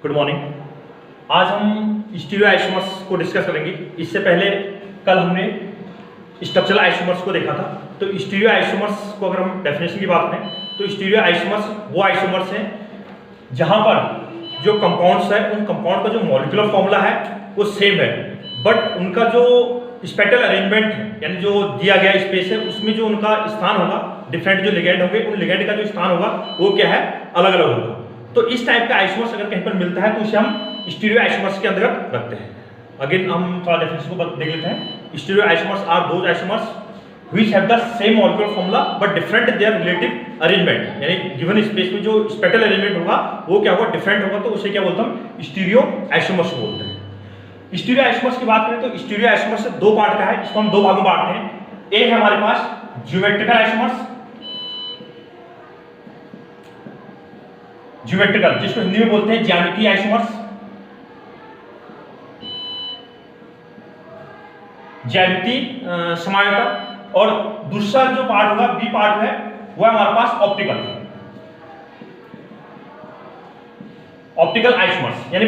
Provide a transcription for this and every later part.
Good morning. आज हम stereo isomers को डिस्कस करेंगे। इससे पहले कल हमने स्ट्रक्चरल आइसोमर्स को देखा था। तो स्टीरियो आइसोमर्स को अगर हम डेफिनेशन की बात करें तो स्टीरियो आइसोमर्स वो आइसोमर्स हैं जहां पर जो कंपाउंड्स है उन कंपाउंड का जो मॉलिक्यूलर फॉर्मूला है वो सेम है, बट उनका जो स्पेक्ट्रल अरेंजमेंट है यानी जो दिया गया स्पेस है उसमें जो उनका स्थान होगा, डिफरेंट जो लिगेंड होंगे उन लिगेंड का जो स्थान होगा वो क्या है, अलग अलग होगा। तो इस टाइप का आइसोमर्स अगर कहीं पर मिलता है तो उसे हम स्टीरियो आइसोमर्स के अंतर्गत रखते हैं। अगेन हम थोड़ा डेफिनेशन को देख लेते हैं। Stereo isomers are those isomers which have the same molecular formula but different their relative arrangement, यानी गिवन स्पेस में जो स्पेक्ट्रल अरेंजमेंट होगा वो क्या होगा, डिफरेंट होगा, तो उसे क्या बोलते हैं, स्टीरियो आइसोमर्स बोलते हैं। स्टीरियो आइसोमर्स की बात करें तो स्टीरियो आइसोमर्स से दो पार्ट का है, इसको हम दो भागों में बांटते हैं। एक है हमारे पास ज्योमेट्रिकल आइसोमर्स, ज्योमेट्रिकल जिसको हिंदी में बोलते हैं ज्यामितीय आइसोमर्स, ज्यामितीय समायोजक। और दूसरा जो पार्ट होगा, बी पार्ट है, वो है हमारे पास ऑप्टिकल, ऑप्टिकल आइसोमर्स यानी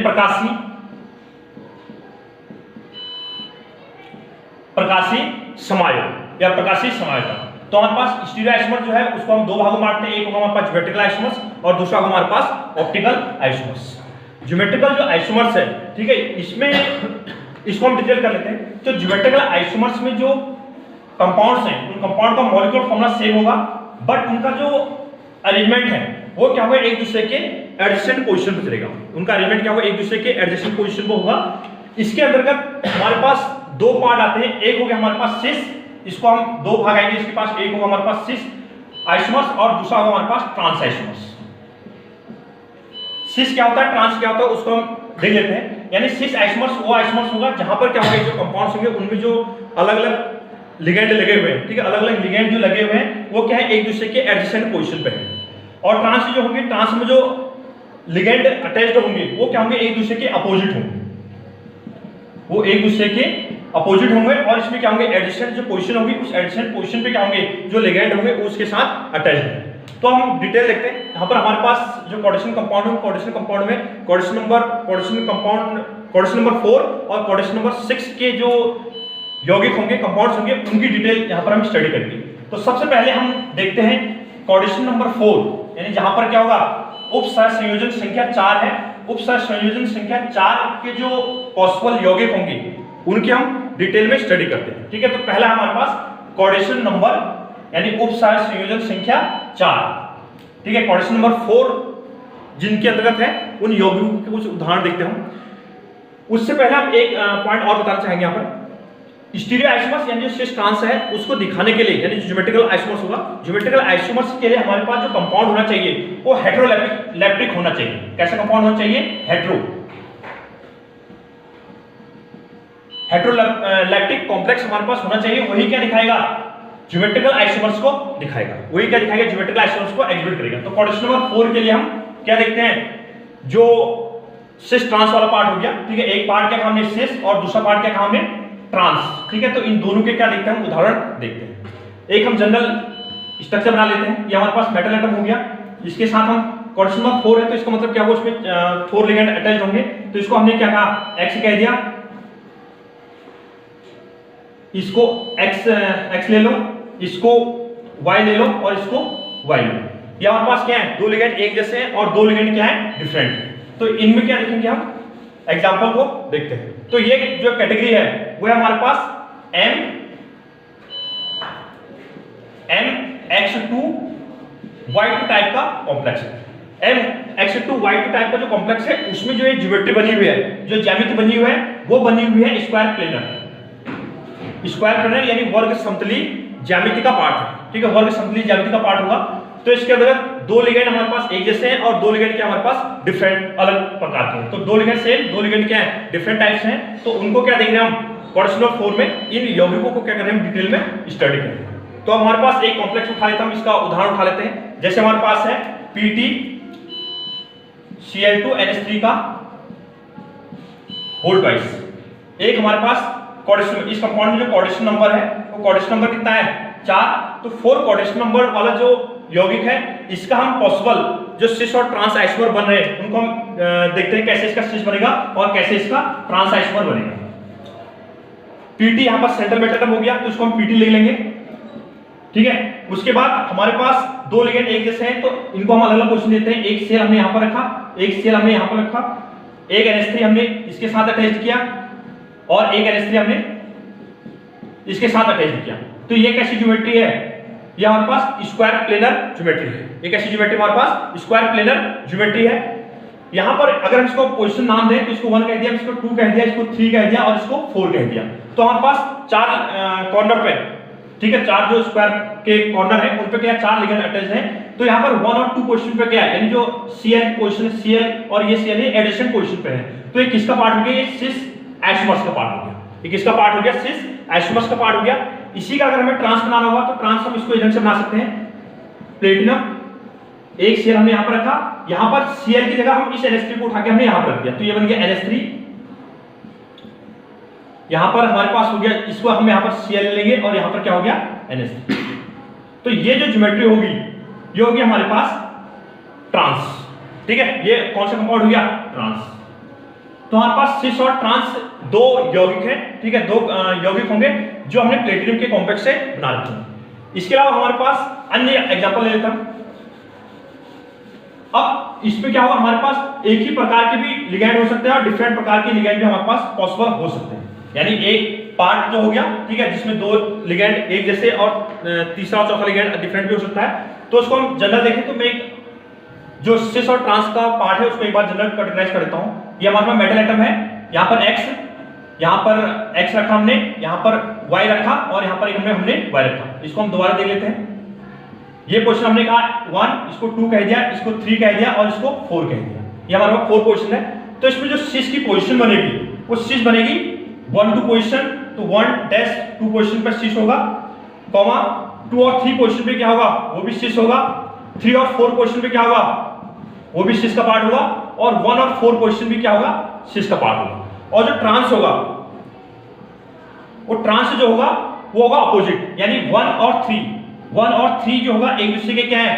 प्रकाशीय समायोग या प्रकाशीय समायोजक। तो हमारे पास स्टीरियो आइसोमर जो है उसको हम दो भागों में बांटते हैं। एक होगा हमारे पास ज्योमेट्रिकल आइसोमर्स और दूसरा होगा हमारे पास ऑप्टिकल आइसोमर्स। ज्योमेट्रिकल जो आइसोमर्स है, ठीक है, इसमें इसको हम डिटेल कर लेते हैं। तो ज्योमेट्रिकल आइसोमर्स में जो कंपाउंड्स हैं उन कंपाउंड का मॉलिक्यूलर फॉर्मूला सेम होगा, बट उनका जो अरेंजमेंट है वो क्या होगा, एक दूसरे के एडजेसेंट पोजीशन पे चलेगा। उनका अरेंजमेंट क्या होगा, एक दूसरे के एडजेसेंट पोजीशन पे होगा। इसके अंतर्गत हमारे पास दो पार्ट आते हैं। एक हो गया हमारे पास सिस, इसको हम दो भाग आएंगे इसके पास। एक होगा हमारे पास सिस आइसोमर्स और दूसरा होगा हमारे पास ट्रांस आइसोमर्स। सिस क्या होता है, ट्रांस क्या होता है, उसको हम देख लेते हैं। यानी सिस आइसोमर्स वो आइसोमर्स होगा जहां पर क्या होगा, जो कंपाउंड्स होंगे उनमें जो अलग अलग लिगेंड लगे हुए हैं, ठीक है, अलग अलग लिगेंड जो लगे हुए हैं वो क्या है, एक दूसरे के एडजेसेंट पोजीशन पे है। और ट्रांस जो होंगे, ट्रांस में जो लिगेंड अटैच्ड होंगे वो क्या होंगे, एक दूसरे के अपोजिट होंगे, वो एक दूसरे के अपोजिट होंगे। और इसमें क्या होंगे, एडजेसेंट जो पोजीशन होगी उस एडजेसेंट पोजीशन पे क्या होंगे, जो लिगेंड होंगे उसके साथ अटैच्ड होंगे। तो हम डिटेल देखते हैं। यहाँ पर हमारे पास जो कोऑर्डिनेशन कंपाउंड है, कोऑर्डिनेशन कंपाउंड में कोऑर्डिनेशन नंबर 4 और कोऑर्डिनेशन नंबर 6 के जो यौगिक होंगे, कंपाउंड्स होंगे, उनकी डिटेल यहाँ पर हम स्टडी करेंगे। तो सबसे पहले हम देखते हैं कोऑर्डिनेशन नंबर 4, यानी जहां पर क्या होगा, उपसहसंयोजन संख्या 4 है। उपसहसंयोजन संख्या 4 के जो पॉसिबल यौगिक होंगे उनकी हम डिटेल में स्टडी करते हैं, ठीक है। तो पहला हमारे पास कोऑर्डिनेशन नंबर यानी उपसहसंयोजन संख्या 4, ठीक है। कोऑर्डिनेशन नंबर 4 जिनके अंतर्गत है उन यौगिकों के कुछ उदाहरण देखते हैं हम। उससे पहले हम एक पॉइंट और बताना चाहेंगे यहाँ पर। स्टीरियो आइसोमर्स यानी जो सिस ट्रांस है उसको दिखाने के लिए, यानी जो ज्योमेट्रिकल आइसोमर्स होगा, ज्योमेट्रिकल आइसोमर्स के लिए हमारे पास जो कंपाउंड होना चाहिए वो हेटेरोलैप्टिक होना चाहिए। कैसा कंपाउंड होना चाहिए, हेटेरोलैप्टिक कॉम्प्लेक्स हमारे पास होना चाहिए। वही क्या दिखाएगा, ज्योमेट्रिकल आइसोमर्स को दिखाएगा। वही क्या दिखाएगा, ज्योमेट्रिकल आइसोमर्स को एग्जिबिट करेगा। तो कोऑर्डिनेशन नंबर 4 के लिए हम क्या देखते हैं, जो सिस ट्रांस वाला पार्ट हो गया, ठीक है। एक पार्ट क्या कहा हमने, सिस, और दूसरा पार्ट क्या कहा हमने, ट्रांस, ठीक है। तो इन दोनों के क्या देखते हैं, उदाहरण देखते हैं। एक हम जनरल स्ट्रक्चर बना लेते हैं। ये हमारे पास मेटल एटम हो गया, इसके साथ हम कोऑर्डिनेशन नंबर 4 है तो इसका मतलब क्या होगा, उसमें 4 लिगेंड अटैच्ड होंगे। तो इसको हमने क्या कहा, x कह दिया, इसको x ले लो, इसको y ले लो और इसको y लो। ये हमारे पास क्या है, दो लिगेंड एक जैसे हैं और दो लिगेंड क्या है, डिफरेंट। तो इनमें क्या देखेंगे हम, एग्जांपल को देखते हैं। तो ये जो कैटेगरी है वो है हमारे पास MX2Y2 टाइप का कॉम्प्लेक्स है। MX2Y2 टाइप का जो कॉम्प्लेक्स है उसमें जो ये ज्योमेट्री बनी हुई है, जो ज्यामिति बनी हुई है वो बनी हुई है स्क्वायर प्लेनर। स्क्वायर प्लेनर यानी वर्ग समतली ज्यामिति का पार्ट है, ठीक है, वर्ग समतली ज्यामिति का पार्ट होगा। तो इसके अंदर दो लिगेंड हमारे पास एक जैसे हैं और दो लिगेंड क्या हमारे पास डिफरेंट अलग प्रकार के हैं। तो दो लिगेंड सेम, दो लिगेंड क्या है, डिफरेंट टाइप्स हैं। तो उनको क्या देख रहे हैं हम, कोऑर्डिनेशन नंबर 4 में इन यौगिकों को क्या कर रहे हैं, डिटेल में स्टडी करें। तो हमारे पास एक कॉम्प्लेक्स उठा लेते हैं, हम इसका उदाहरण उठा लेते हैं। जैसे हमारे पास है PtCl2NH3 का होल ट्वाइस। एक हमारे पास कोऑर्डिनेशन, इस कंपाउंड में जो कोऑर्डिनेशन नंबर है वो कोऑर्डिनेशन नंबर कितना है, 4। तो 4 कोऑर्डिनेशन नंबर वाला जो यौगिक है इसका हम पॉसिबल जो सिस और ट्रांस आइसोमर बन रहे हैं उनको हम देखते हैं कैसे इसका सिस बनेगा और कैसे इसका ट्रांस आइसोमर बनेगा। पीटी यहां पर सेंट्रल मेटल एटम हो गया तो इसको हम पीटी ले लेंगे, ठीक है। उसके बाद हमारे पास दो लिगेंड एक जैसे हैं तो इनको हम अलग अलग पोजीशन देते हैं। एक सेल हमने यहां पर रखा, एक सेल हमने यहां पर रखा, एक NH3 हमने इसके साथ अटैच किया और एक NH3 हमने इसके साथ अटैच किया। तो ये कैसी ज्योमेट्री है? ये हमारे पास स्क्वायर प्लेनर ज्योमेट्री है। एक ऐसी ज्योमेट्री हमारे पास स्क्वायर प्लेनर ज्योमेट्री है। यहां पर अगर हम इसको पोजीशन नाम दें तो इसको 1 कह दिया, इसको 2 कह दिया, इसको 3 कह दिया और इसको 4 कह दिया। तो हमारे पास 4 कॉर्नर पे, ठीक है, 4 जो स्क्वायर के कॉर्नर है उन पे क्या 4 लिगेंड अटैच है। तो यहां पर 1 और 2 पोजीशन पे क्या है, यानी जो Cl पोजीशन Cl और ये Cl एडिशन पोजीशन पे है। तो ये किसका पार्ट हो गया? ये सिस आइसोमर्स का पार्ट हो गया। ये किसका पार्ट हो गया? सिस आइसोमर्स का पार्ट हो गया। इसी का अगर हमें ट्रांस बनाना होगा तो ट्रांस हम इसको इधर से बना सकते हैं। प्लेटिनम एक Cl हमने यहां पर रखा, यहां पर Cl की जगह हम इस NH3 को उठा के हमने यहां पर रख दिया तो ये बन गया NH3। यहां पर हमारे पास हो गया, इसको हम यहां पर Cl लेंगे और यहां पर क्या हो गया? NH3। तो ये जो ज्योमेट्री होगी ये होगी हमारे पास ट्रांस, ठीक है। ये कौन सा कंपाउंड हो गया? ट्रांस। तो हमारे पास सिस और ट्रांस दो यौगिक हैं, ठीक है, दो यौगिक होंगे जो हमने प्लेटिनम के कॉम्प्लेक्स से बना रखे हैं। इसके अलावा हमारे पास अन्य एग्जांपल ले लेता हूं। अब इसमें क्या होगा, हमारे पास एक ही प्रकार के भी लिगेंड हो सकते हैं और डिफरेंट प्रकार के लिगेंड भी हमारे पास पॉसिबल हो सकते हैं। यानी एक पार्ट जो हो गया, ठीक है, जिसमें दो लिगेंड एक जैसे और तीसरा और चौथा लिगेंड डिफरेंट भी हो सकता है। तो उसको हम जनरल देखें तो मैं जो सिस और ट्रांस का पार्ट है उसको एक बार जनरल कैटेगराइज कर देता हूं। ये हमारे पास मेटल एटम है, यहाँ पर X रखा हमने, यहाँ पर Y रखा और यहाँ पर एक हमने Y रखा। इसको हम दोबारा देख लेते हैं। ये पोजीशन हमने कहा 1, इसको 2 कह दिया, इसको 3 कह दिया और इसको 4 कह दिया। ये हमारे पास 4 पोजीशन है। तो इसमें जो सिस की पोजीशन बनेगी वो सिस बनेगी 1 2 पोजीशन, तो 1-2 पोजीशन पर सिस होगा, कॉमा 2 और 3 पोजीशन पे क्या होगा? वो भी सिस होगा। 3 और 4 पोजीशन पे क्या होगा? वो भी सिस का पार्ट होगा और 1 और 4 पोजीशन भी क्या होगा? सिस का पार्ट होगा। और जो ट्रांस होगा वो ट्रांस जो होगा वो होगा अपोजिट, यानी 1 और 3 जो होगा एक दूसरे के क्या है?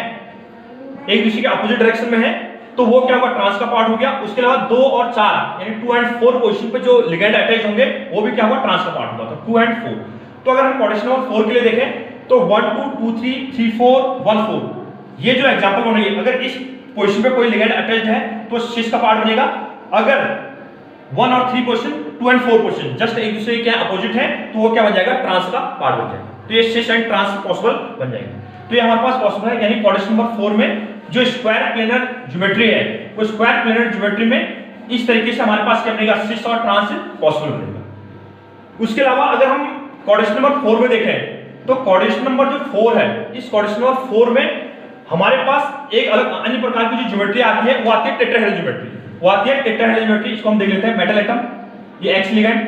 एक दूसरे के अपोजिट डायरेक्शन में है, तो वो क्या होगा? ट्रांस का पार्ट हो गया। उसके अलावा 2 और 4 यानी 2 और 4 पोजीशन पे जो लिगेंड अटैच होंगे वो भी क्या होगा? ट्रांस का पार्ट होगा। तो 2 और 4। तो अगर हम कोऑर्डिनेशन नंबर 4 के लिए देखें तो 1 2 2 3 3 4 1 4, ये जो एग्जांपल बनेगी, अगर इस पोजीशन पे कोई लिगेंड अटैच्ड है तो सिस का पार्ट बनेगा। अगर 1 और 3 पोजीशन 2 और 4 पोजीशन जस्ट एक दूसरे के अपोजिट है तो वो क्या बन जाएगा? ट्रांस का पार्ट बन जाएगा। तो ये सिस एंड ट्रांस पॉसिबल बन जाएगा। तो ये हमारे पास पॉसिबल है, यानी कोऑर्डिनेशन नंबर 4 में जो स्क्वायर प्लेनर ज्योमेट्री है वो स्क्वायर प्लेनर ज्योमेट्री में इस तरीके से हमारे पास क्या बनेगा? सिस और ट्रांस पॉसिबल बनेगा। उसके अलावा अगर हम कोऑर्डिनेशन नंबर 4 में देखें तो कोऑर्डिनेशन नंबर जो 4 है, इस कोऑर्डिनेशन नंबर 4 में हमारे पास एक अलग अन्य प्रकार की जो ज्योमेट्री आती है वो आती है टेट्राहेड्रल ज्योमेट्री। वो आती है टेट्राहेड्रल ज्योमेट्री। इसको हम देख लेते हैं। मेटल एटम, ये X लिगेंड,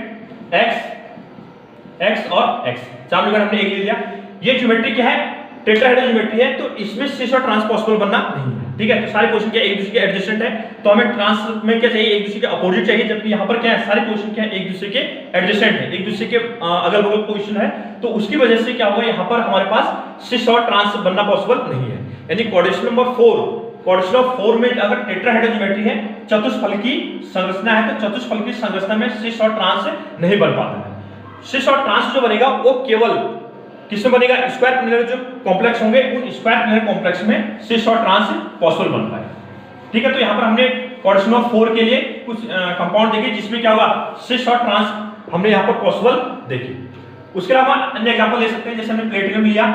X और X, 4 लिगेंड हमने एक ले लिया। ये ज्योमेट्री क्या है? टेट्राहेड्रल ज्योमेट्री है। तो इसमें सिस और ट्रांस पॉसिबल बनना नहीं है, ठीक है। तो सारे पोजीशन क्या एक दूसरे के एडजेसेंट है, तो हमें ट्रांस में क्या चाहिए? एक दूसरे के अपोजिट चाहिए, जबकि यहाँ पर क्या है? सारे पोजीशन क्या है? एक दूसरे के एडजेसेंट है, एक दूसरे के अगल बगल पोजीशन है। तो उसकी वजह से क्या होगा? यहाँ पर हमारे पास सिस और ट्रांस बनना पॉसिबल नहीं है। यानी कोऑर्डिनेशन नंबर 4, कोऑर्डिनेशन नंबर 4 में अगर टेट्राहेड्रल ज्योमेट्री है, चतुष्फलक की संरचना है, तो चतुष्फलक की संरचना में सिस और ट्रांस नहीं बन पाता है। सिस और ट्रांस जो बनेगा वो केवल किसमें बनेगा? स्क्वायर प्लेनर जो कॉम्प्लेक्स होंगे उन स्क्वायर प्लेनर कॉम्प्लेक्स में सिस और ट्रांस पॉसिबल बन पाए, ठीक है। तो यहाँ पर हमने कोऑर्डिनेशन नंबर 4 के लिए कुछ कंपाउंड देखे जिसमें क्या होगा? सिस और ट्रांस हमने यहाँ पर पॉसिबल देखे। उसके अलावा अन्य एग्जांपल ले सकते हैं, जैसे हमने प्लेटिनम लिया,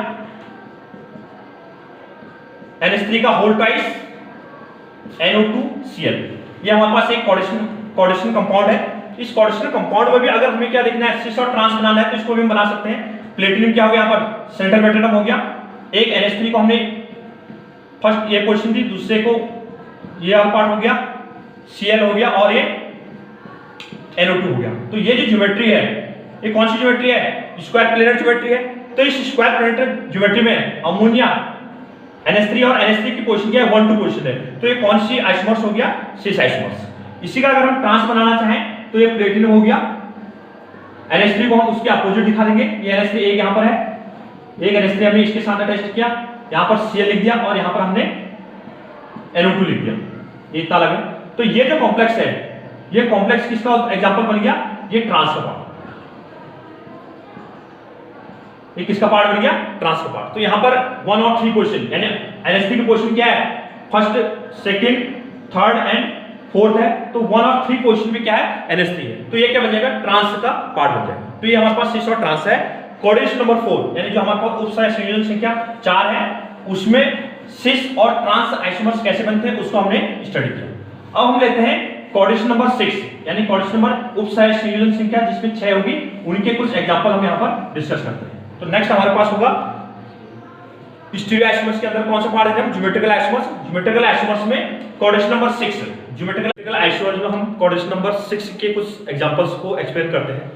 NH3 का होल ट्वाइस NO2Cl, ये हमारे पास एक कोऑर्डिनेशन कंपाउंड है। इस कोऑर्डिनेशन कंपाउंड में भी अगर हमें क्या देखना है? सिस और ट्रांस बनाना है तो इसको भी हम बना सकते हैं। प्लेटिनम क्या हो गया? यहाँ पर सेंट्रल मेटल एटम हो गया। एक NH3 को हमने फर्स्ट ये पोजीशन दी, दूसरे को ये वाला पार्ट हो गया, Cl हो गया और ये NO2 हो गया। तो ये जो ज्योमेट्री है ये कौन सी ज्योमेट्री है? स्क्वायर प्लेनर ज्योमेट्री है। तो इस स्क्वायर प्लेनर ज्योमेट्री में अमोनिया NH3 और NH3 की पोजीशन क्या है? 1 2 पोजीशन है। तो ये कौन सी आइसोमर्स हो गया? सिस आइसोमर्स। इसी का अगर हम ट्रांस बनाना चाहें तो ये प्लेटिनम हो गया। NH3 को हम उसके अपोजिट दिखा देंगे। ये NH3 एक यहाँ पर है, एक NH3 हमने इसके साथ अटैच किया यहाँ पर Cl लिख दिया और यहाँ पर हमने NO2 लिख दिया, ये इतना लगे। तो ये जो कॉम्प्लेक्स है, ये कॉम्प्लेक्स किसका एग्जांपल बन गया? ये ट्रांस का पार्ट। ये किसका पार्ट बन गया? ट्रांस का पार्ट। तो यहाँ पर 1 और 3 पोजीशन, यानी NH3 की पोजीशन क्या है? First, second, third and fourth है। तो 1 और 3 पोजीशन में क्या है? NH3 है। तो ये क्या बन जाएगा? ट्रांस का पार्ट बन जाएगा। तो ये हमारे पास सिस और ट्रांस है। कोऑर्डिनेशन नंबर 4, यानी जो हमारे पास उपसहायक संयोजन संख्या 4 है, उसमें सिस और ट्रांस आइसोमर्स कैसे बनते हैं उसको हमने स्टडी किया। अब हम लेते हैं कोऑर्डिनेशन नंबर 6, यानी कोऑर्डिनेशन नंबर उपसहायक संयोजन संख्या जिसमें 6 होगी, उनके कुछ एग्जांपल हम यहाँ पर डिस्कस करते हैं। तो नेक्स्ट हमारे पास होगा स्टीरियो आइसोमर्स के अंदर कौन सा पार्ट है? Geometrical isomers. ज्योमेट्रिकल आइसोमर्स में कोऑर्डिनेशन नंबर 6, ज्योमेट्रिकल आइसोमर्स में हम कोऑर्डिनेशन नंबर 6 के कुछ एग्जांपल्स को एक्सप्लेन करते हैं।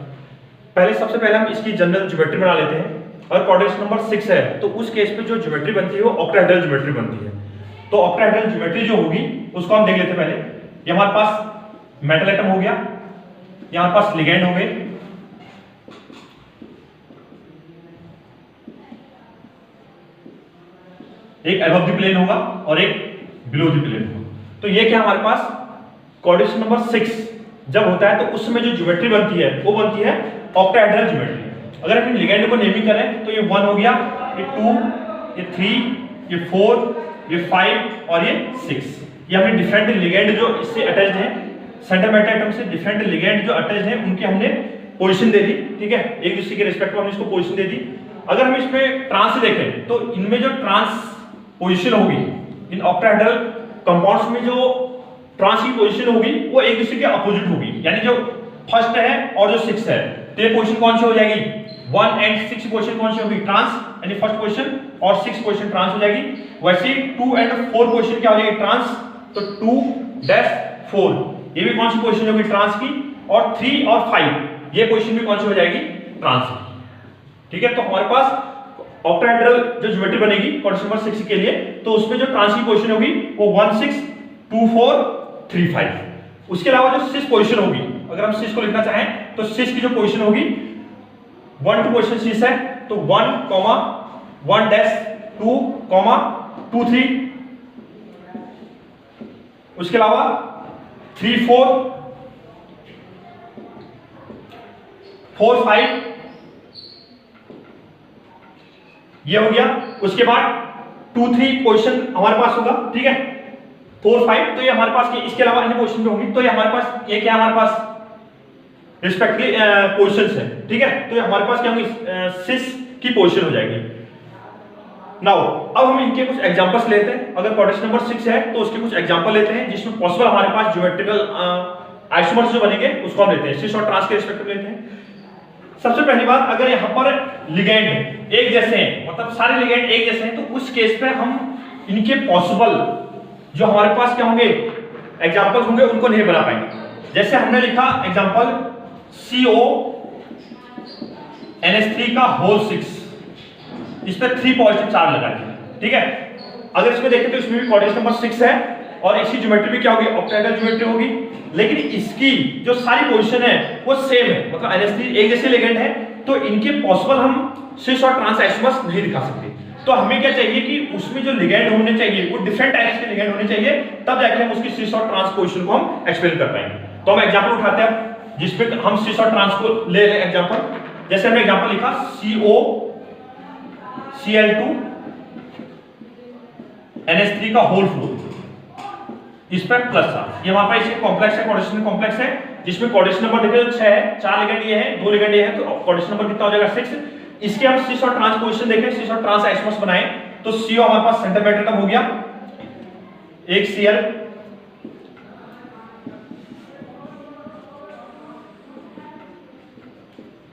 सबसे पहले हम इसकी जनरल ज्योमेट्री बना लेते हैं। और कोऑर्डिनेशन नंबर 6 है तो उस केस पे जो ज्योमेट्री बनती है वो ऑक्टाहेड्रल ज्योमेट्री बनती है। तो ऑक्टाहेड्रल ज्योमेट्री जो होगी उसको हम देख लेते हैं पहले। ये हमारे पास मेटल एटम हो गया, ये हमारे पास लिगेंड हो गए, एक अबव द प्लेन होगा और एक बिलो द प्लेन होगा। तो ये क्या हमारे पास कोऑर्डिनेशन नंबर 6 जब होता है तो उसमें जो ज्योमेट्री बनती है वो बनती है ऑक्टाहेड्रल ज्योमेट्री। अगर हम लिगेंड को नेमिंग करें तो ये 1 हो गया, ये 2, ये 3, ये 4, ये 5 और ये 6। ये हमने डिफरेंट लिगेंड जो इससे अटैच्ड है, सेंटर मेटल एटम से डिफरेंट लिगेंड जो अटैच्ड है उनकी हमने पोजीशन दे दी। ठीक है, एक दूसरे के रिस्पेक्ट में हमने इसको पोजीशन दे दी। अगर हम इसमें ट्रांस देखें तो इनमें जो ट्रांस पोजीशन होगी, इन ऑक्टाहेड्रल कंपाउंड्स में जो ट्रांस की पोजीशन होगी वो एक दूसरे के अपोजिट होगी। यानी जो फर्स्ट है और जो 6 है तो ये पोजीशन कौन सी हो जाएगी? 1 एंड 6 पोजीशन कौन सी होगी? ट्रांस, यानी फर्स्ट पोजीशन, और 6 पोजीशन ट्रांस हो जाएगी। वैसे ही 2 एंड 4 पोजीशन क्या हो जाएगी? ट्रांस। तो 2-4 ये भी कौन सी पोजीशन होगी? ट्रांस की। और 3 और 5 ये पोजीशन भी कौन सी हो जाएगी? ट्रांस की। ठीक है, तो हमारे पास ऑक्टाहेड्रल जो ज्योमेट्री बनेगी कोऑर्डिनेशन नंबर 6 के लिए, तो उसमें जो ट्रांस की पोजीशन होगी वो 1 6 2 4 3 5। उसके अलावा जो 6 पोजीशन होगी, अगर हम 6 को लिखना चाहें तो 6 की जो पोजीशन होगी 1 2 पोजीशन 6 है तो 1 1 2 2 3। उसके अलावा 3 4 4 5 ये हो गया। उसके बाद 2 3 पोजीशन हमारे पास होगा। ठीक है, 4 5 तो ये हमारे पास, इसके अलावा अन्य पोजीशन पे होंगी। तो ये हमारे पास, ये क्या हमारे पास रिस्पेक्टिवली पोजीशंस है। ठीक है, तो ये हमारे पास क्या होंगी? 6 की पोजीशन हो जाएगी। नाउ अब हम इनके कुछ एग्जांपल्स लेते हैं। अगर कोऑर्डिनेशन नंबर 6 है तो उसके कुछ एग्जांपल लेते हैं जिसमें पॉसिबल हमारे पास ज्योमेट्रिकल आइसोमर्स जो बनेंगे उसको हम लेते हैं, सिस और ट्रांस के रिस्पेक्टिव लेते हैं। सबसे पहली बात, अगर यहाँ पर लिगेंड एक जैसे हैं, मतलब सारे लिगेंड एक जैसे हैं, तो उस केस पे हम इनके पॉसिबल जो हमारे पास क्या होंगे एग्जांपल्स होंगे उनको नहीं बना पाएंगे। जैसे हमने लिखा एग्जांपल CO NH3 का होल 6, इस पे 3 पॉजिटिव चार्ज लगा दिया। ठीक है, अगर इसमें देखें तो इसमें भी कोऑर्डिनेशन नंबर 6 है और इसकी ज्योमेट्री भी क्या होगी? ऑक्टाहेड्रल ज्योमेट्री होगी। लेकिन इसकी जो सारी पोजीशन है वो सेम है, मतलब NH3 एक जैसे लिगेंड है, तो इनके पॉसिबल हम सिस और ट्रांस आइसोमर्स नहीं दिखा सकते। तो हमें क्या चाहिए कि उसमें जो लिगेंड होने चाहिए वो डिफरेंट टाइप्स के लिगेंड होने चाहिए, तब जाके हम उसकी सिस और ट्रांस पोजीशन को हम एक्सप्लेन कर पाएंगे। तो हम एग्जांपल उठाते हैं जिसपे हम सिस और ट्रांस को ले लें एग्जांपल। जैसे हमने एग्जांपल लिखा CO Cl2 NH3 का होल 4, इस पर प्लस चार्ज। ये हमारे पास कॉम्प्लेक्स है, कोऑर्डिनेशन कॉम्प्लेक्स है, जिसमें कोऑर्डिनेशन नंबर देखिए तो 6 है, 4 लिगेंड ये है, 2 लिगेंड ये है, तो कोऑर्डिनेशन नंबर कितना हो जाएगा? 6। इसके हम सिस और ट्रांस पोजीशन देखें, सिस और ट्रांस आइसोमर्स बनाएं तो CO हमारे पास सेंटर मेटल एटम हो गया, एक Cl,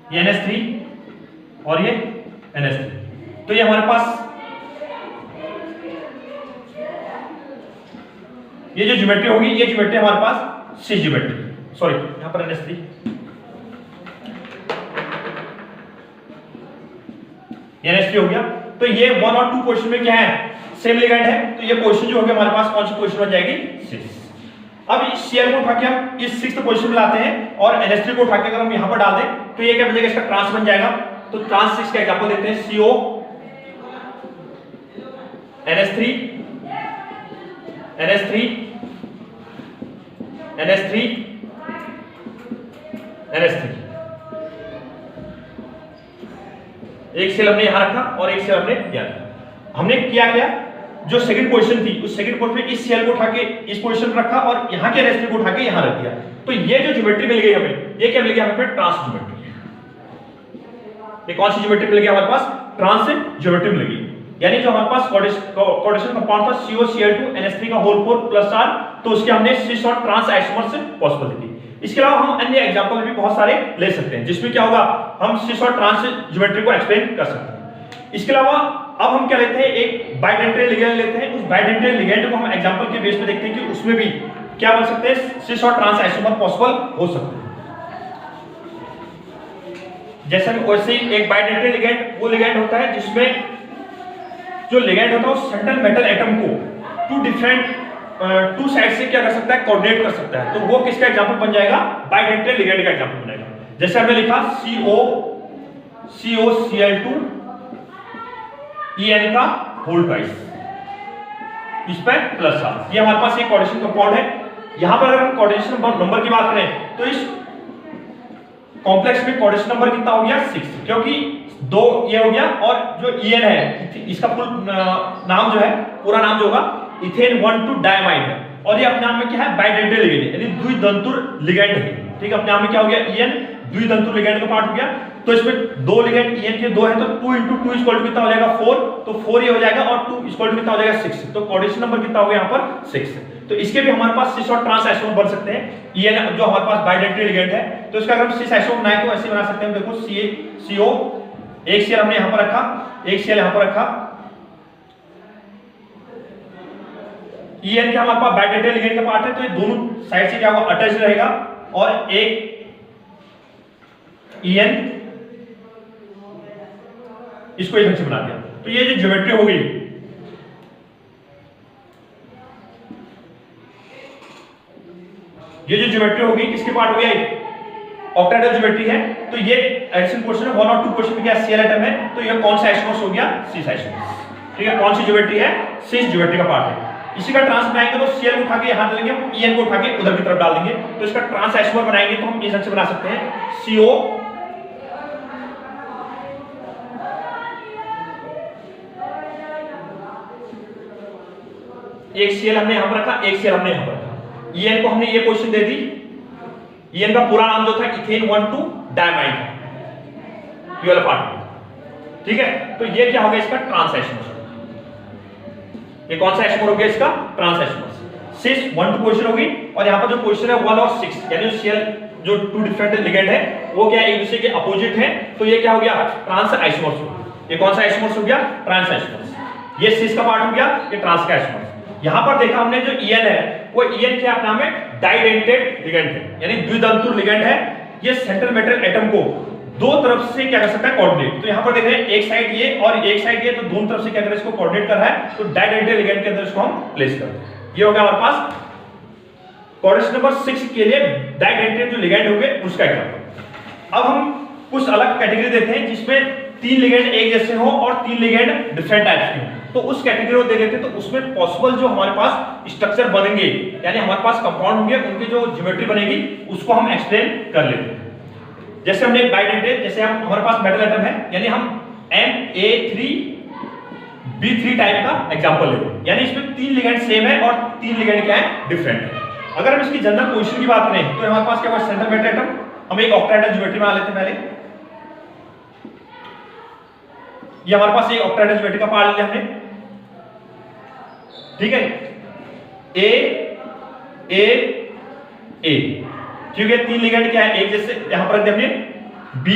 ये NH3 और ये NH3। तो ये हमारे पास ये जो ज्योमेट्री होगी, ये ज्योमेट्री हमारे पास सिस ज्योमेट्री, सॉरी यहां पर NH3, ये NH3 हो गया। तो ये 1 और 2 पोजीशन में क्या है? सेम लिगेंड है, तो ये पोजीशन जो होगी हमारे पास कौन सी पोजीशन हो जाएगी? 6। अब इस Cl को उठा के हम इस 6th पोजीशन में लाते हैं और NH3 को उठा के अगर हम यहां पर डाल दें तो ये क्या बन जाएगा? इसका ट्रांस बन जाएगा। तो ट्रांस 6 का एग्जांपल देते हैं CO NH3 NH3 NH3 NH3। एक सेल हमने यहां रखा और एक सेल हमने यहां रखा। हमने क्या किया, जो सेकंड पोजीशन थी उस सेकंड पोजीशन में इस सेल को उठा के इस पोजीशन पर रखा और यहां के NH3 को उठा के यहां रख दिया। तो ये जो ज्योमेट्री मिल गई हमें, ये क्या मिल गया हमें, ट्रांस ज्योमेट्री। ये कौन सी ज्योमेट्री मिल गई हमारे पास, ट्रांस ज्योमेट्री मिल गई। यानी जो हमारे पास कोऑर्डिनेशन कंपाउंड था COCl2 NH3 का होल 4 प्लस R, तो उसके हमने सिस और ट्रांस आइसोमर्स पॉसिबल थी। इसके अलावा हम अन्य एग्जांपल भी बहुत सारे ले सकते हैं जिसमें क्या होगा, हम सिस और ट्रांस ज्योमेट्री को एक्सप्लेन कर सकते हैं। इसके अलावा अब हम क्या लेते हैं, एक बाइडेंटेल लिगेंड लेते हैं। उस बाइडेंटेल लिगेंड को हम एग्जांपल के बेस पे देखते हैं कि उसमें भी क्या बन सकते हैं, सिस और ट्रांस आइसोमर पॉसिबल हो सकते हैं। जैसे वैसे ही एक बाइडेंटेल लिगेंड वो लिगेंड होता है जिसमें जो लिगेंड होता है वो सेंट्रल मेटल एटम को टू साइड से क्या कर सकता है, कोऑर्डिनेट कर सकता है। तो वो किसका एग्जांपल बन जाएगा, बाइडेंटेल लिगेंड का एग्जांपल बनेगा। जैसे हमने लिखा COCl2 En का होल ट्वाइस, इस पे प्लस R, ये हमारे पास एक कोऑर्डिनेशन कंपाउंड है। यहां पर अगर हम कोऑर्डिनेशन नंबर की बात करें तो इस कॉम्प्लेक्स में कोऑर्डिनेशन नंबर कितना हो गया, 6, क्योंकि 2 ये हो गया और जो En है इसका फुल नाम जो है, पूरा नाम जो होगा इथेन 1,2 डायमाइन है और ये अपने आप में क्या है, बाइडेंटेल लिगेंड है, यानी द्विदंतुर लिगेंड है। ठीक है, अपने आप में क्या हो गया, En द्विदंतुर लिगेंड का पार्ट हो गया। तो इसमें दो लिगेंड En के 2 है तो 2 × 2 इक्वल टू कितना हो जाएगा, 4, तो 4 ये हो जाएगा और 2 इक्वल टू कितना हो जाएगा, 6। तो कोऑर्डिनेशन नंबर कितना हो गया यहाँ पर, 6। तो इसके भी हमारे पास सिस और ट्रांस आइसोमर बन सकते हैं। En जो हमारे पास बाइडेंटेल लिगेंड है तो इसका अगर हम सिस आइसोमर बनाए तो ऐसे बना सकते हैं। देखो CO, एक सेल हमने यहां पर रखा, एक सेल यहां पर रखा। En क्या हमारे पास बाइडेंटेल लिगेंड का पार्ट है तो ये दोनों साइड से क्या होगा, अटैच रहेगा और एक En इसको एक ढंग से बना दिया। तो ये जो ज्योमेट्री हो गई, ये जो ज्योमेट्री होगी किसके पार्ट हो गया, ऑक्टाहेड्रल ज्योमेट्री है। तो ये एडिशन पोर्शन है, 1 और 2 पोर्शन में क्या Cl एटम है, तो ये कौन सा आइसोमर्स हो गया, सिस आइसोमर्स। ठीक है, कौन सी ज्योमेट्री है, सिस ज्योमेट्री का पार्ट है। इसी का ट्रांस बनाएंगे तो Cl को उठा के यहां डालेंगे, En को उठा के उधर की तरफ डाल देंगे, तो इसका ट्रांस आइसोमर बनाएंगे तो हम इस ढंग से बना सकते हैं। CO एक Cl हमने यहां पर रखा, एक Cl हमने यहां पर रखा। En को हमने ये पोजीशन दे दी। En का पूरा नाम जो था इथेन 1,2 डायमाइन था, ये वाला पार्ट। ठीक है, तो ये क्या हो गया, इसका ट्रांस आइसोमर। ये कौन सा आइसोमर हो गया, इसका ट्रांस आइसोमर। सिस 1, 2 पोजीशन होगी और यहां पर जो पोजीशन है 1 और 6, यानी Cl जो 2 डिफरेंट लिगेंड है वो क्या एक दूसरे के अपोजिट है, तो ये क्या हो गया, ट्रांस आइसोमर्स हो गया। ये कौन सा आइसोमर्स हो गया, ट्रांस आइसोमर्स। ये सिस का पार्ट हो गया, ये ट्रांस का आइसोमर्स। यहां पर देखा हमने जो En है वो En क्या अपना में डाइडेंटेड लिगेंड है, यानी द्विदंतुर लिगेंड है। ये सेंट्रल मेटल एटम को दो तरफ से क्या कर सकता है, कोऑर्डिनेट। तो यहां पर देख रहे हैं एक साइड ये और एक साइड ये, तो दोनों तरफ से क्या कर रहा है, इसको कोऑर्डिनेट कर रहा है। तो डाइडेंटेड लिगेंड के अंदर इसको हम प्लेस कर रहे हैं। ये हो गया हमारे पास कोऑर्डिनेशन नंबर 6 के लिए डाइडेंटेड जो लिगेंड होंगे उसका एग्जांपल। अब हम कुछ अलग कैटेगरी देते हैं जिसमें 3 लिगेंड एक जैसे हो और 3 लिगेंड डिफरेंट टाइप्स के हो, तो उस कैटेगरी को दे देते हैं। तो उसमें पॉसिबल जो हमारे पास स्ट्रक्चर बनेंगे, यानी हमारे पास कंपाउंड होंगे, उनकी जो ज्योमेट्री बनेगी उसको हम एक्सप्लेन कर लेते हैं। जैसे हमने बाइडेंटेड, जैसे हम हमारे पास मेटल एटम है, यानी हम Ma3B3 टाइप का एग्जांपल लेते हैं, यानी इसमें 3 लिगेंड सेम है और 3 लिगेंड क्या है, डिफरेंट है। अगर हम इसकी जनरल पोजीशन की बात करें तो हमारे पास क्या होगा, सेंट्रल मेटल एटम। हम एक ऑक्टाहेड्रल ज्योमेट्री बना लेते हैं पहले। ये हमारे पास एक ऑक्टाहेड्रल ज्योमेट्री का पार्ट लिया हमने। ठीक है, A ठीक है, 3 लिगेंड क्या है, एक जैसे यहां पर रख दिया B।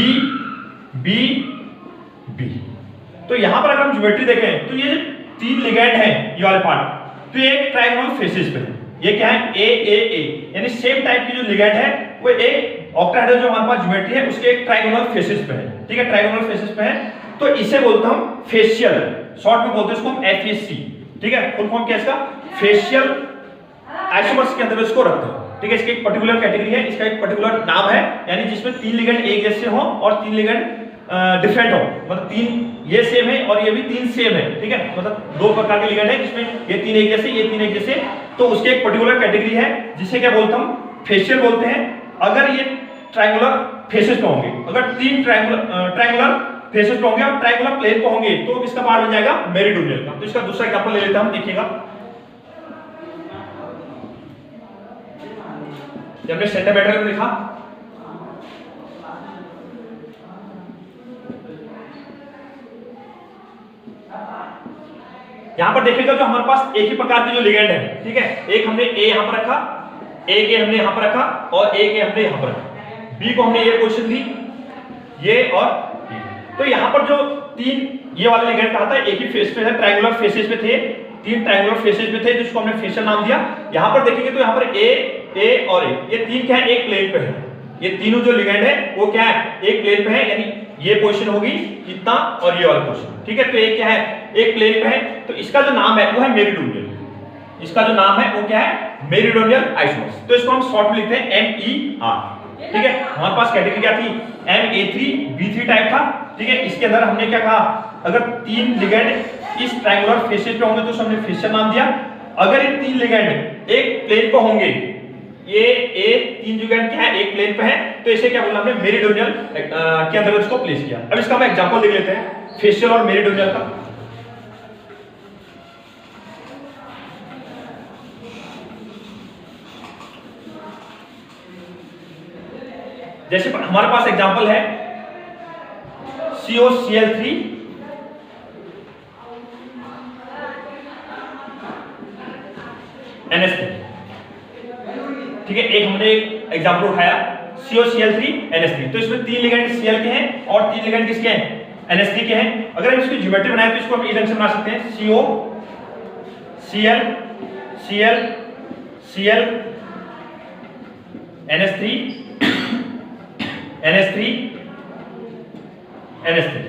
तो यहां पर अगर हम ज्योमेट्री देखें तो ये 3 लिगेंड है, ये वाले पार्ट, तो ये एक ट्रायंगुलर फेसेस पे है। ये क्या है, A, यानी सेम टाइप की जो लिगेंड है वो एक ऑक्टाहेड्रल जो हमारे पास ज्योमेट्री है उसके एक ट्रायंगुलर फेसेस पे है। ठीक है, ट्रायंगुलर फेसेस पे है, तो इसे बोलते हैं हम फेशियल, शॉर्ट में बोलते हैं इसको हम FAC। ठीक है, फुल फॉर्म क्या है इसका, फेशियल आइसोमर्स के अंदर इसको रखते हैं। ठीक है, इसकी एक पर्टिकुलर कैटेगरी है, इसका एक पर्टिकुलर नाम है, यानी जिसमें 3 लिगेंड एक जैसे हो और 3 लिगेंड डिफरेंट हो, मतलब तीन ये सेम है और ये भी तीन सेम है, ठीक है, मतलब दो प्रकार के लिगेंड है जिसमें ये तीन एक जैसे, ये तीन एक जैसे, तो उसके एक पर्टिकुलर कैटेगरी है जिसे क्या बोलते हम, फेशियल बोलते हैं। अगर ये ट्रायंगुलर फेसेस पे होंगे, अगर तीन ट्रायंगुलर फेसेस पे होंगे और ट्रायंगुलर प्लेन पे होंगे तो किसका पार्ट बन जाएगा, मेरिडोनियल का। तो इसका दूसरा एग्जांपल ले लेते हैं हम, देखिएगा। जब हमने सेंटीमीटर में लिखा, यहां पर देखिएगा जो हमारे पास एक ही प्रकार के जो लिगेंड है, ठीक है, एक हमने ए यहां पर रखा, ए के हमने यहां पर रखा और ए के हमने यहां पर रखा, बी को हमने ये पोजीशन दी, ये और ये। तो यहां पर जो तीन ये वाले लिगेंड कहा था एक ही फेस पे है, ट्रायंगुलर फेसेस पे थे, तीन ट्रायंगुलर फेसेस पे थे जिसको हमने फेशियल नाम दिया। यहां पर देखेंगे तो यहां पर ए और ए, ये तीन क्या है, एक प्लेन पे है, ये तीनों जो लिगेंड है वो क्या है, एक प्लेन पे है, यानी ये पोजीशन होगी इतना और ये वाला पोजीशन, ठीक है। तो एक क्या है, एक प्लेन पे है, तो इसका जो नाम है वो है मेरिडोनियल, इसका जो नाम है वो क्या है, मेरिडोनियल आइसोमर्स। तो इसको हम शॉर्ट में लिखते हैं MER, ठीक है। हमारे पास कैटेगरी क्या थी, Ma3B3 टाइप था, ठीक है। इसके अंदर हमने क्या कहा, अगर तीन लिगेंड इस ट्रायंगुलर फेसेस पे होंगे तो हमने फेशियल नाम दिया। अगर ये तीन लिगेंड एक प्लेन पे होंगे, ये तीन लिगेंड क्या है, एक प्लेन पे है, तो इसे क्या बोला हमने, मेरिडोनियल के अंदर इसको प्लेस किया। अब इसका हम एग्जांपल देख लेते हैं फेशियल और मेरिडोनियल का। जैसे हमारे पास एग्जांपल है COCl3 NH3, ठीक है। एक हमने एग्जांपल उठाया COCl3 NH3, तो इसमें तीन लिगेंड Cl के हैं और तीन लिगेंड किसके हैं, NH3 के हैं। अगर हम इसकी ज्योमेट्री बनाए तो इसको हम इस ढंग से बना सकते हैं, CO Cl Cl Cl NH3 NH3 NH3,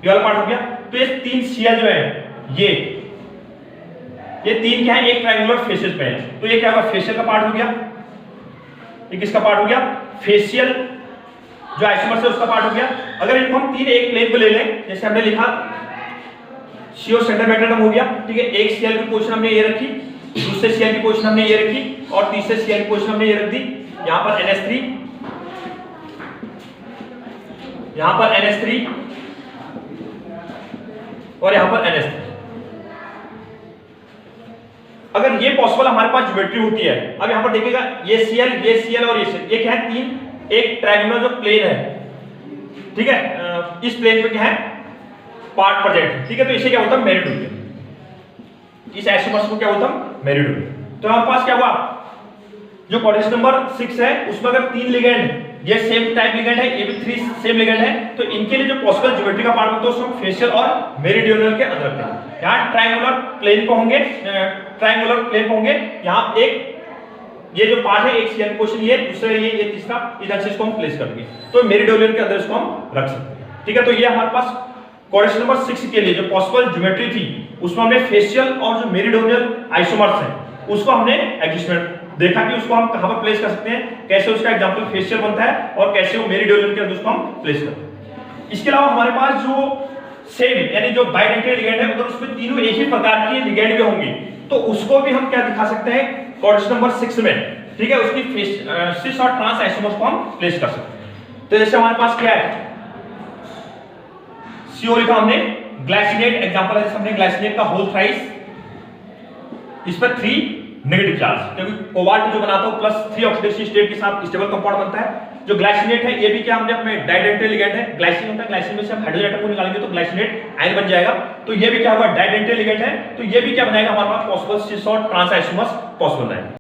ये वाला पार्ट हो गया। तो ये तीन Cl जो है ये तीन क्या है, एक ट्रायंगुलर फेसेस पे है, तो ये क्या होगा, फेशियल का पार्ट हो गया। ये किसका पार्ट हो गया, फेशियल जो आइसोमर्स है उसका पार्ट हो गया। अगर इनको हम तीन एक प्लेन पे ले लें, जैसे हमने लिखा CO सेंटीमीटर हो गया, ठीक है। एक Cl की पोजीशन हमने ये रखी, दूसरे Cl की पोजीशन हमने ये रखी और तीसरे Cl की पोजीशन हमने ये रख दी। यहां पर NH3, यहां पर NH3 और यहां पर NH3। अगर ये पॉसिबल हमारे पास ज्योमेट्री होती है, अब यहां पर देखिएगा ये Cl और ये Cl, ये क्या है, तीन एक ट्रायंगुलर जो प्लेन है, ठीक है, इस प्लेन पे क्या है, पार्ट प्रेजेंट, ठीक है। तो इसे क्या बोलता है, मेरिडोनियल, इस आइसोमर्स को क्या बोलता है, मेरिडोनियल। तो हमारे पास क्या हुआ, जो कोऑर्डिनेट नंबर 6 है उसमें अगर तीन लिगेंड, ये सेम टाइप लिगेंड है, ये भी थ्री सेम लिगेंड है, तो इनके लिए जो पॉसिबल ज्योमेट्री का पार्ट होता है उसको हम फेशियल और मेरिडोनियल के अंदर रखते हैं। यहाँ ट्रायंगुलर प्लेन पे होंगे, यहाँ एक ये जो पार्ट है, एक Cl पोजीशन ये, दूसरा ये तीसरा, इधर से इसको हम प्लेस करेंगे, तो मेरिडोनियल के अंदर इसको हम रख सकते हैं, ठीक है। तो ये हमारे पास कोऑर्डिनेट नंबर 6 के लिए जो पॉसिबल ज्योमेट्री थी उसमें हमने फेशियल और जो मेरिडोनियल आइसोमर्स है उसको हमने एडजस्टमेंट देखा कि उसको हम कहां पर प्लेस कर सकते हैं, कैसे उसका एग्जांपल फेशियल बनता है और कैसे वो मेरिडोनियल के अंदर उसको हम प्लेस करते हैं। इसके अलावा हमारे पास जो सेम यानी जो बाइडेंटेड लिगेंड है, अगर उसमें तीनों एक ही प्रकार के लिगेंड भी होंगे तो उसको भी हम क्या दिखा सकते हैं, कोऑर्डिनेट नंबर 6 में, ठीक है, उसकी सिस और ट्रांस आइसोमर्स को हम प्लेस कर सकते हैं। तो जैसे हमारे पास क्या है, CO लिखा हमने, ग्लाइसिनेट एग्जांपल है, जैसे हमने ग्लाइसिनेट का होल थ्राइस, इस पर 3 नेगेटिव चार्ज, क्योंकि कोबाल्ट जो बनाता है प्लस 3 ऑक्सीडेशन स्टेट के साथ स्टेबल कंपाउंड बनता है। जो ग्लाइसिनेट है ये भी क्या हमने अपने डाइडेंटल लिगेंड है, ग्लाइसिन होता है, ग्लाइसिन में से हम हाइड्रोजन एटम को निकालेंगे तो ग्लाइसिनेट आयन बन जाएगा। तो ये भी क्या होगा, डाइडेंटल लिगेंड है, तो ये भी क्या बनाएगा, हमारे पास पॉसिबल सिस और ट्रांस आइसोमर्स पॉसिबल है।